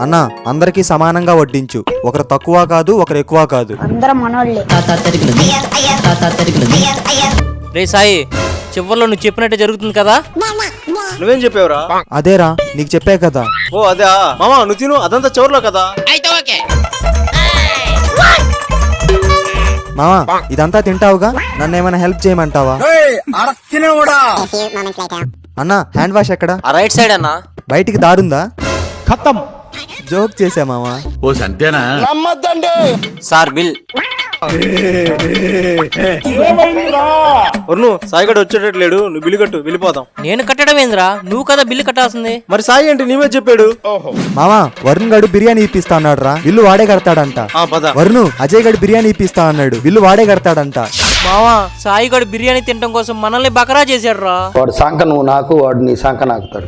అన్న అందరికీ సమానంగా వడ్డించు, ఒకరు తక్కువ కాదు ఒకరు ఎక్కువ కాదు. అందరం మనోళ్ళే. రే సాయి, చివర్లో నువ్వు చెప్పినట్టే జరుగుతుంది కదా? నువ్వేం చెప్పావురా? అదేరా నీకు చెప్పే కదా. ఓ అదే మామ, నువ్వు తిను, అదంతా చివర్లో కదా. మావా ఇదంతా తింటావుగా, నన్ను ఏమైనా హెల్ప్ చేయమంటావా? అన్న హ్యాండ్ వాష్ ఎక్కడ? ఆ రైట్ సైడ్ అన్నా. బయటికి దారుందా? ఖతం. జోక్ చేసా మావా. ఓ సంతేనా? Sir bill. వరుణు, సాయిగడు వచ్చేటట్లేడు, నువ్వు బిల్లు కట్టు, వెళ్ళిపోదాం. నేను కట్టడం ఏందిరా, నువ్వు కదా బిల్లు కట్టాల్సింది. మరి సాయి అంటే నీవే చెప్పాడు. మావా వరుణ్ గడు బిర్యానీ ఇప్పిస్తా అన్నాడు రా, బిల్లు వాడే కడతాడంట. వరుణ్ అజయ్ గడు బిర్యానీ ఇప్పిస్తా అన్నాడు, బిల్లు వాడే కడతాడంట. మావా సాయి గడు బిర్యానీ తినడం కోసం మనల్ని బకరా చేశాడు రా. వాడు సంక నువ్వు నాకు, వాడు నీ సంక నాకుతాడు.